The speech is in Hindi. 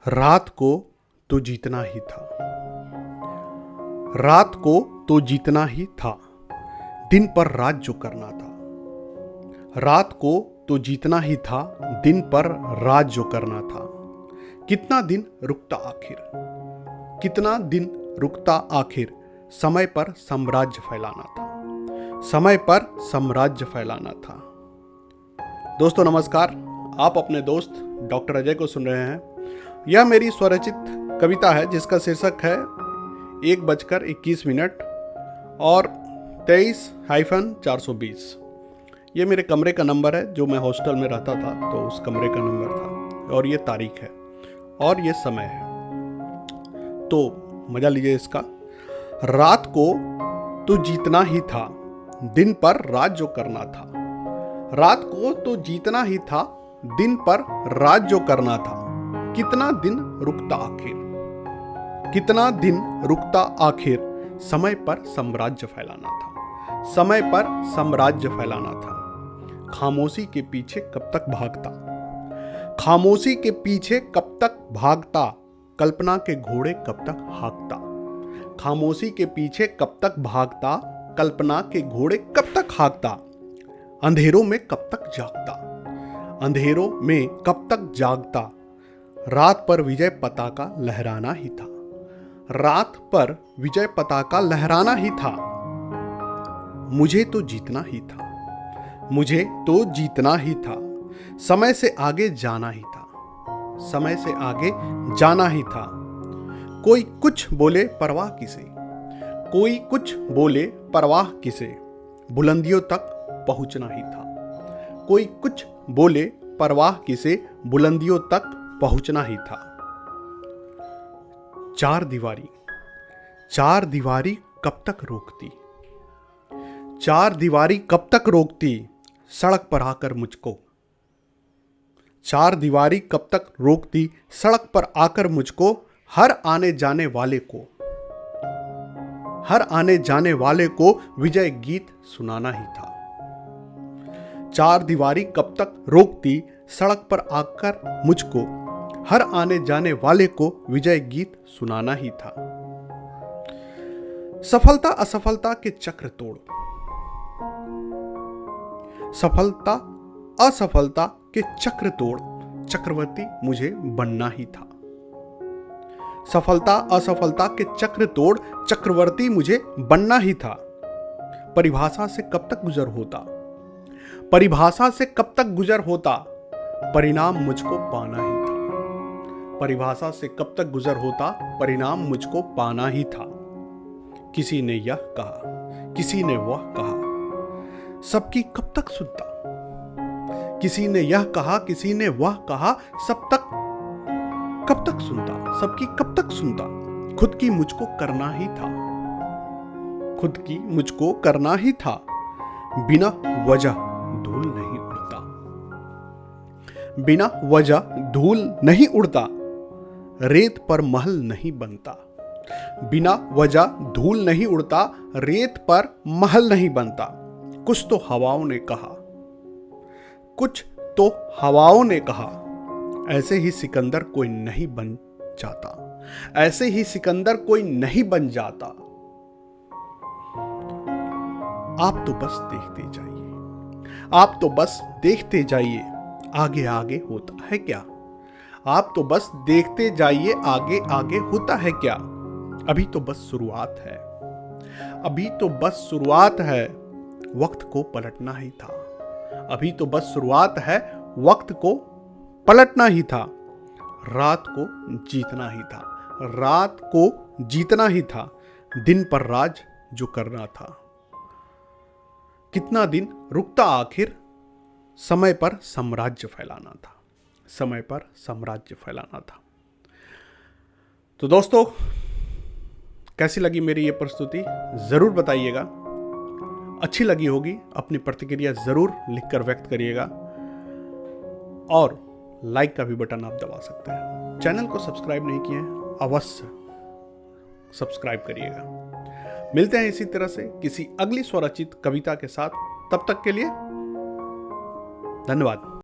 रात को तो जीतना ही था। रात को तो जीतना ही था, दिन पर राज जो करना था। रात को तो जीतना ही था, दिन पर राज जो करना था। कितना दिन रुकता आखिर, कितना दिन रुकता आखिर, समय पर साम्राज्य फैलाना था, समय पर साम्राज्य फैलाना था। दोस्तों नमस्कार, आप अपने दोस्त डॉक्टर अजय को सुन रहे हैं। यह मेरी स्वरचित कविता है जिसका शीर्षक है 1:21 और 23-420। ये मेरे कमरे का नंबर है, जो मैं हॉस्टल में रहता था तो उस कमरे का नंबर था, और ये तारीख है और ये समय है, तो मजा लीजिए इसका। रात को तो जीतना ही था, दिन पर राज जो करना था। रात को तो जीतना ही था, दिन पर राज जो करना था। कितना दिन रुकता आखिर, कितना दिन रुकता आखिर, समय पर साम्राज्य फैलाना था, समय पर साम्राज्य फैलाना था। खामोशी के पीछे कब तक भागता, खामोशी के पीछे कब तक भागता, कल्पना के घोड़े कब तक हाँकता। खामोशी के पीछे कब तक भागता, कल्पना के घोड़े कब तक हाँकता। अंधेरों में कब तक जागता, अंधेरों में कब तक जागता। रात पर विजय पताका लहराना ही था, रात पर विजय पताका लहराना ही था। मुझे तो जीतना ही था, मुझे तो जीतना ही था, समय से आगे जाना ही था, समय से आगे जाना ही था। कोई कुछ बोले परवाह किसे, कोई कुछ बोले परवाह किसे, बुलंदियों तक पहुंचना ही था। कोई कुछ बोले परवाह किसे, बुलंदियों तक पहुंचना ही था। चार दीवारी, चार दीवारी कब तक रोकती, चार दीवारी कब तक रोकती, सड़क पर आकर मुझको। चार दीवारी कब तक रोकती, सड़क पर आकर मुझको। हर आने जाने वाले को, हर आने जाने वाले को विजय गीत सुनाना ही था। चार दीवारी कब तक रोकती, सड़क पर आकर मुझको। हर आने जाने वाले को विजय गीत सुनाना ही था। सफलता असफलता के चक्र तोड़, सफलता असफलता के चक्र तोड़, चक्रवर्ती मुझे बनना ही था। सफलता असफलता के चक्र तोड़, चक्रवर्ती मुझे बनना ही था। परिभाषा से कब तक गुजर होता, परिभाषा से कब तक गुजर होता, परिणाम मुझको पाना ही था। परिभाषा से कब तक गुजर होता, परिणाम मुझको पाना ही था। किसी ने यह कहा, किसी ने वह कहा, सबकी कब तक सुनता। किसी ने यह कहा, किसी ने वह कहा, सब तक कब तक सुनता, सबकी कब तक सुनता। खुद की मुझको करना ही था, खुद की मुझको करना ही था। बिना वजह धूल नहीं उड़ता, बिना वजह धूल नहीं उड़ता, रेत पर महल नहीं बनता। बिना वजह धूल नहीं उड़ता, रेत पर महल नहीं बनता। कुछ तो हवाओं ने कहा, कुछ तो हवाओं ने कहा, ऐसे ही सिकंदर कोई नहीं बन जाता, ऐसे ही सिकंदर कोई नहीं बन जाता। आप तो बस देखते जाइए, आप तो बस देखते जाइए, आगे आगे होता है क्या। आप तो बस देखते जाइए, आगे आगे होता है क्या। अभी तो बस शुरुआत है, अभी तो बस शुरुआत है, वक्त को पलटना ही था। अभी तो बस शुरुआत है, वक्त को पलटना ही था। रात को जीतना ही था, रात को जीतना ही था, दिन पर राज जो करना था। कितना दिन रुकता आखिर, समय पर साम्राज्य फैलाना था, समय पर साम्राज्य फैलाना था। तो दोस्तों, कैसी लगी मेरी ये प्रस्तुति जरूर बताइएगा। अच्छी लगी होगी, अपनी प्रतिक्रिया जरूर लिखकर व्यक्त करिएगा, और लाइक का भी बटन आप दबा सकते हैं। चैनल को सब्सक्राइब नहीं किए हैं, अवश्य सब्सक्राइब करिएगा। मिलते हैं इसी तरह से किसी अगली स्वरचित कविता के साथ। तब तक के लिए धन्यवाद।